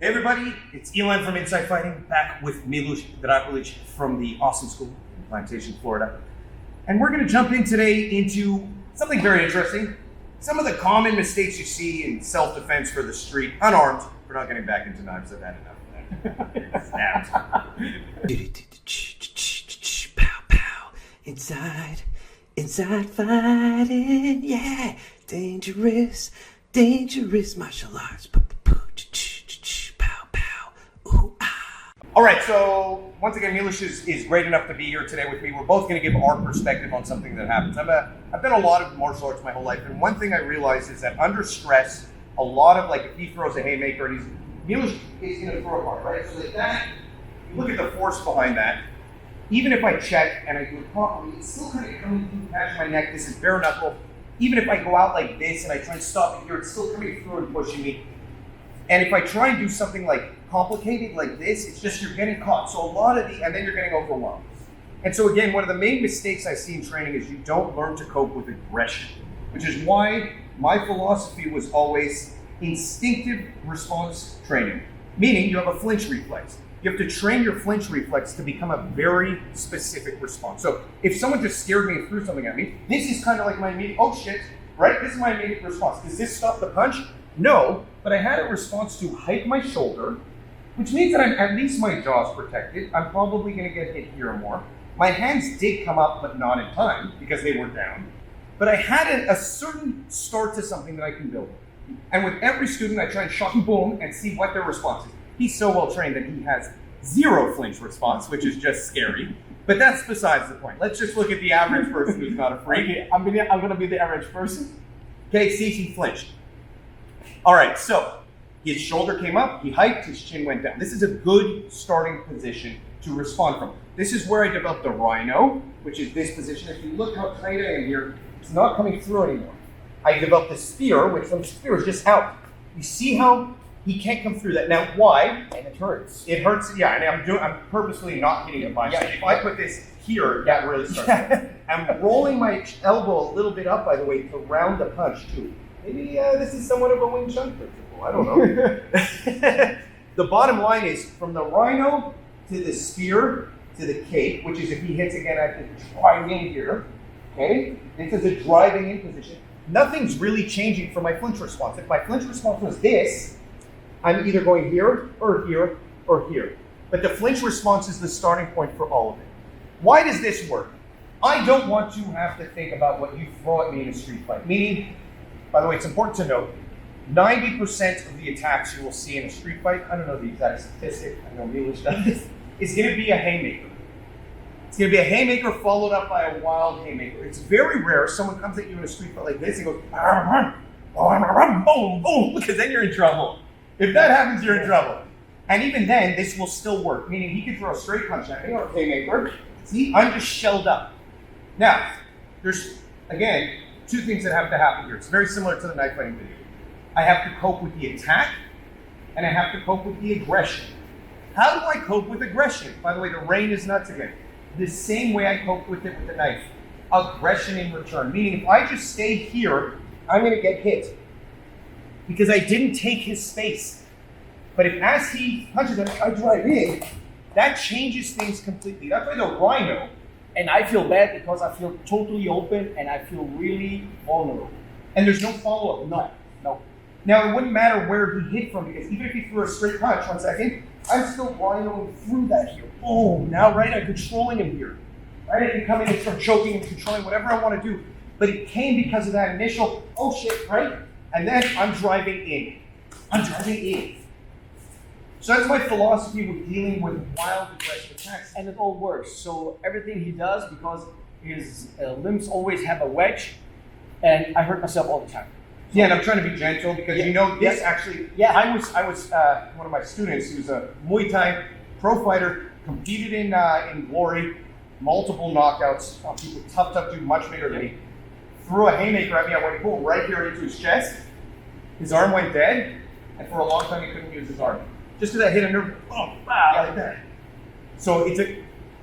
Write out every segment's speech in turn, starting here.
Hey everybody, it's Elon from Inside Fighting, back with Milusz Drakulic from the awesome school in Plantation, Florida. And we're going to jump in today into something very interesting. Some of the common mistakes you see in self-defense for the street, unarmed. We're not getting back into knives, I've had enough of that. Snapped. Pow, pow, inside fighting, yeah, dangerous martial arts. Pow, pow, ooh, ah. All right, so once again, Milusz is great enough to be here today with me. We're both going to give our perspective on something that happens. I've done a lot of martial arts my whole life, and one thing I realized is that under stress, a lot of, like, if he throws a haymaker and Milusz is going to throw it hard, right? So like that, you look at the force behind that. Even if I check and I do it properly, it's still kind of coming through, catching my neck. This is bare knuckle. Even if I go out like this and I try and stop it here, it's still coming through and pushing me. And if I try and do something like complicated like this, it's just you're getting caught. So a lot of and then you're getting overwhelmed. And so again, one of the main mistakes I see in training is you don't learn to cope with aggression, which is why my philosophy was always instinctive response training, meaning you have a flinch reflex. You have to train your flinch reflex to become a very specific response. So if someone just scared me and threw something at me, this is kind of like my immediate, oh shit, right? This is my immediate response. Does this stop the punch? No, but I had a response to hike my shoulder, which means that at least my jaw's protected. I'm probably gonna get hit here more. My hands did come up, but not in time because they were down. But I had a certain start to something that I can build. And with every student, I try and shock boom and see what their response is. He's so well trained that he has zero flinch response, which is just scary. But that's besides the point. Let's just look at the average person who's not a freak. Okay, I'm gonna be the average person. Okay, see, he flinched. All right, so his shoulder came up, he hiked, his chin went down. This is a good starting position to respond from. This is where I developed the rhino, which is this position. If you look how tight I am here, it's not coming through anymore. I developed the spear, which from spear is just out. You see how he can't come through that. Now, why? And it hurts. It hurts, yeah, and I'm purposely not hitting it by. Yeah. If I put this here, that really starts. I'm rolling my elbow a little bit up, by the way, to round the punch too. Maybe this is somewhat of a Wing Chun principle. I don't know. The bottom line is from the rhino to the spear to the cape, which is if he hits again, I have to drive in here. Okay? This is a driving in position. Nothing's really changing for my flinch response. If my flinch response was this, I'm either going here or here or here. But the flinch response is the starting point for all of it. Why does this work? I don't want to have to think about what you throw at me in a street fight. Meaning, by the way, it's important to note, 90% of the attacks you will see in a street fight, I don't know the exact statistic, I know Milusz does, is going to be a haymaker. It's going to be a haymaker followed up by a wild haymaker. It's very rare someone comes at you in a street fight like this and goes, boom, boom, because then you're in trouble. If that happens, you're in trouble. And even then, this will still work, meaning he could throw a straight punch at me or a haymaker. See, I'm just shelled up. Now, there's, again, two things that have to happen here. It's very similar to the knife fighting video. I have to cope with the attack, and I have to cope with the aggression. How do I cope with aggression? By the way, the rain is nuts again. The same way I cope with it with the knife. Aggression in return, meaning if I just stay here, I'm going to get hit. Because I didn't take his space. But if as he punches it, I drive in, that changes things completely. That's why the rhino. And I feel bad because I feel totally open and I feel really vulnerable. And there's no follow-up. No. Now, it wouldn't matter where he hit from, because even if he threw a straight punch, 1 second, I'm still rhinoing through that here. Oh, now, right, I'm controlling him here. Right, I can come in and start choking and controlling whatever I want to do. But it came because of that initial, oh shit, right? And then I'm driving in. So that's my philosophy with dealing with wild aggressive attacks. And it all works. So everything he does, because his limbs always have a wedge, and I hurt myself all the time. Yeah, and I'm trying to be gentle because you know this actually. Yeah. I was one of my students who's a Muay Thai pro fighter, competed in Glory, multiple knockouts. People tough dude, much bigger than me. Threw a haymaker at me. I went boom right here into his chest. His arm went dead, and for a long time he couldn't use his arm. Just because I hit a nerve, oh, wow, like that. So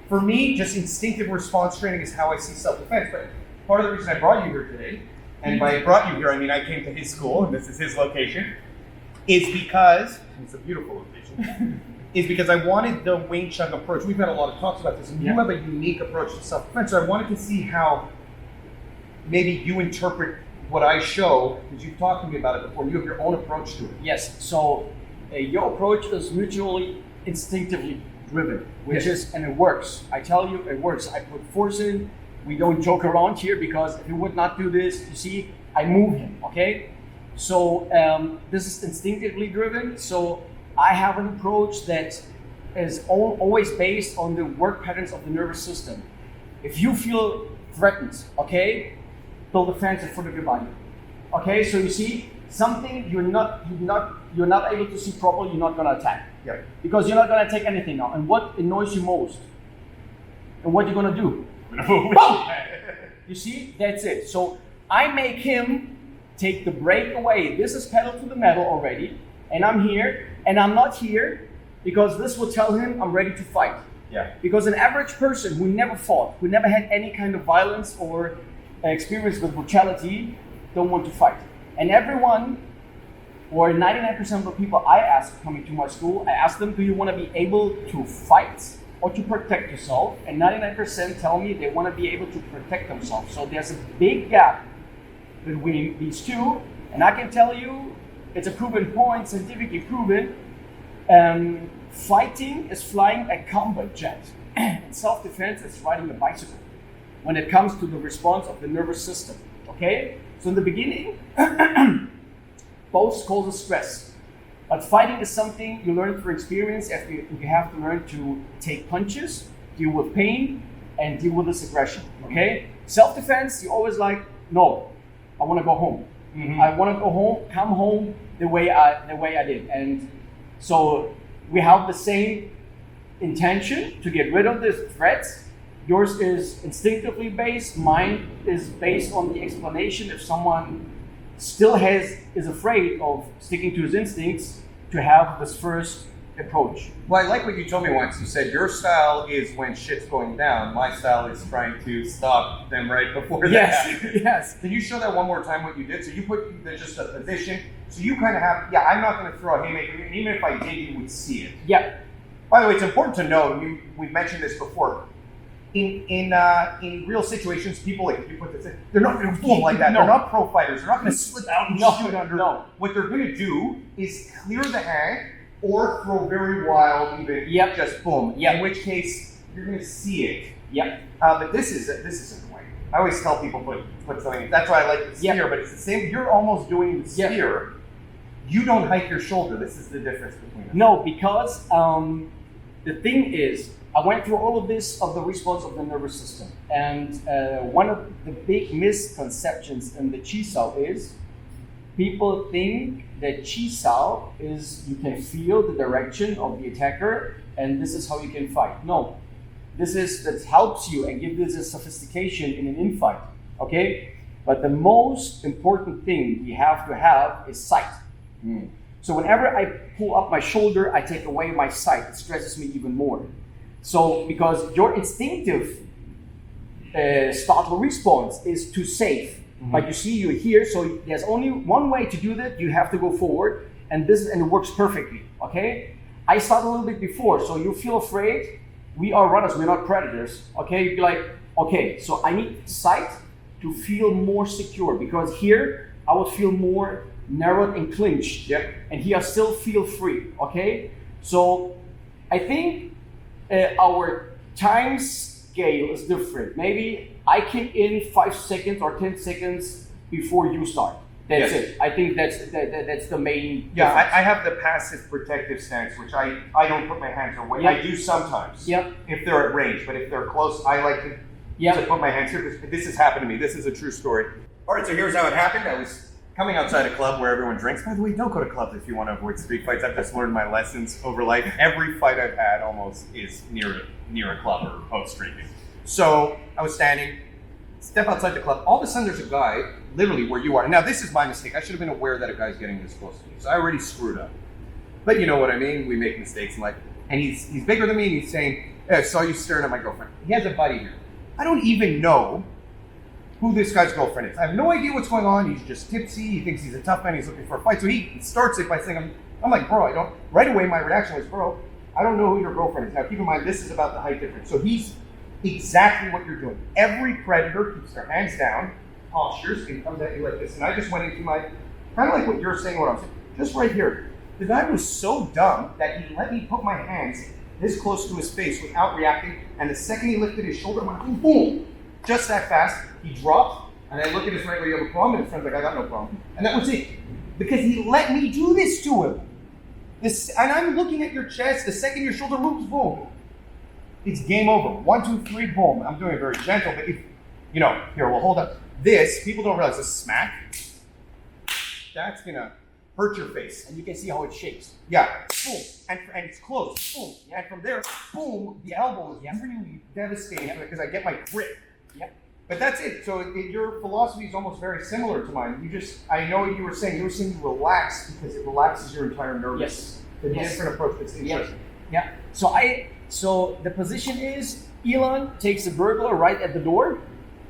for me, just instinctive response training is how I see self-defense. But part of the reason I brought you here today, and by brought you here, I mean I came to his school, and this is his location, is because it's a beautiful location. Is because I wanted the Wing Chun approach. We've had a lot of talks about this, and you have a unique approach to self-defense. So I wanted to see how maybe you interpret what I show, because you've talked to me about it before. You have your own approach to it. Yes. So your approach is mutually instinctively driven, which is, and it works. I tell you, it works. I put force in. We don't joke around here, because if he would not do this, you see, I move him. Okay. So this is instinctively driven. So I have an approach that is always based on the work patterns of the nervous system. If you feel threatened, okay, build a fence in front of your body. Okay, so you see something you're not able to see properly, you're not gonna attack. Yeah. Because you're not gonna take anything now. And what annoys you most? And what you're gonna do? Boom! You see, that's it. So I make him take the brake away. This is pedal to the metal already, and I'm here, and I'm not here because this will tell him I'm ready to fight. Yeah. Because an average person who never fought, who never had any kind of violence or experience with brutality, don't want to fight. And everyone, or 99% of the people I ask coming to my school, I ask them, do you want to be able to fight or to protect yourself? And 99% tell me they want to be able to protect themselves. So there's a big gap between these two, and I can tell you, it's a proven point, scientifically proven. Fighting is flying a combat jet, and self-defense is riding a bicycle when it comes to the response of the nervous system. Okay? So in the beginning, both causes stress. But fighting is something you learn through experience. You have to learn to take punches, deal with pain, and deal with this aggression. Okay? Self-defense, you always like, no, I want to go home. Mm-hmm. I want to go home, come home the way I did. And so we have the same intention to get rid of the threats. Yours is instinctively based. Mine is based on the explanation. If someone still is afraid of sticking to his instincts, to have this first approach. Well, I like what you told me once. You said your style is when shit's going down. My style is trying to stop them right before that happens. Yes. Can you show that one more time what you did? So you put just a position. So you kind of have, I'm not going to throw a haymaker. And even if I did, you would see it. Yeah. By the way, it's important to know, we've mentioned this before. In real situations, people, like, you put this in, they're not going to boom like that. No. They're not pro fighters. They're not going to slip out and shoot under. No. What they're going to do is clear the hang or throw very wild, even just boom. Yep. In which case, you're going to see it. Yep. But this isn't the way. I always tell people put something. That's why I like the spear. But it's the same. You're almost doing the spear. You don't hike your shoulder. This is the difference between them. No, because the thing is, I went through all of this of the response of the nervous system, and one of the big misconceptions in the Chi Sao is people think that Chi Sao is you can feel the direction of the attacker, and this is how you can fight. No, that helps you and gives this a sophistication in an infight. Okay, but the most important thing we have to have is sight. So whenever I pull up my shoulder, I take away my sight. It stresses me even more. So because your instinctive startle response is to save. But you see, you're here, so there's only one way to do that. You have to go forward, and it works perfectly. Okay, I start a little bit before, so you feel afraid. We are runners, we're not predators. Okay, you'd be like, okay, so I need sight to feel more secure, because here I would feel more narrowed and clinched, and here I still feel free. Okay, so I think our time scale is different. Maybe I kick in 5 seconds or 10 seconds before you start. That's it. I think that's the main. Yeah, I have the passive protective stance, which I don't put my hands away. I do sometimes. If they're at range, but if they're close, I like to put my hands here, because this has happened to me. This is a true story. All right, so here's how it happened. I was coming outside a club where everyone drinks. By the way, don't go to clubs if you want to avoid street fights. I've just learned my lessons over life. Every fight I've had almost is near a club or post drinking. So I was standing, step outside the club. All of a sudden, there's a guy literally where you are. Now, this is my mistake. I should have been aware that a guy's getting this close to me. So I already screwed up. But you know what I mean? We make mistakes in life. And he's bigger than me, and he's saying, hey, I saw you staring at my girlfriend. He has a buddy here. I don't even know who this guy's girlfriend is. I have no idea what's going on. He's just tipsy. He thinks he's a tough man. He's looking for a fight. So he starts it by saying, I'm like, bro, I don't, right away my reaction was, bro, I don't know who your girlfriend is. Now keep in mind, this is about the height difference. So he's exactly what you're doing. Every predator keeps their hands down, postures, and comes at you like this. And I just went into my, kind of like what you're saying, what I'm saying, just right here. The guy was so dumb that he let me put my hands this close to his face without reacting. And the second he lifted his shoulder, I went, boom, just that fast. He dropped, and I look at his friend, you have a problem? And his friend's like, I got no problem. And that was it. Because he let me do this to him. And I'm looking at your chest, the second your shoulder moves, boom. It's game over. 1, 2, 3, boom. I'm doing it very gentle, but if, here, we'll hold up. This, people don't realize, this smack, that's gonna hurt your face. And you can see how it shakes. Yeah, boom, and it's close, boom. And from there, boom, the elbow is really devastating because I get my grip. Yep. But that's it. So your philosophy is almost very similar to mine. I know what you were saying you relax because it relaxes your entire nervous. Yes. The different approach that's interesting. Yeah. So the position is Elon takes the burglar right at the door,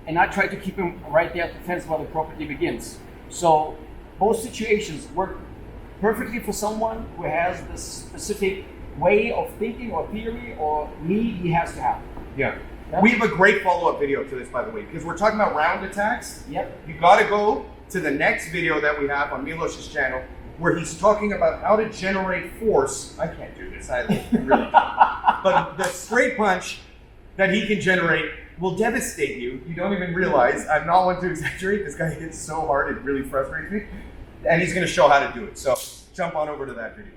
and I try to keep him right there at the fence while the property begins. So both situations work perfectly for someone who has this specific way of thinking or theory or need he has to have. Yeah. We have a great follow-up video to this, by the way, because we're talking about round attacks. Yep. You got to go to the next video that we have on Milos's channel, where he's talking about how to generate force. I can't do this. I really can't. But the straight punch that he can generate will devastate you. You don't even realize. I'm not one to exaggerate. This guy hits so hard, it really frustrates me. And he's going to show how to do it. So jump on over to that video.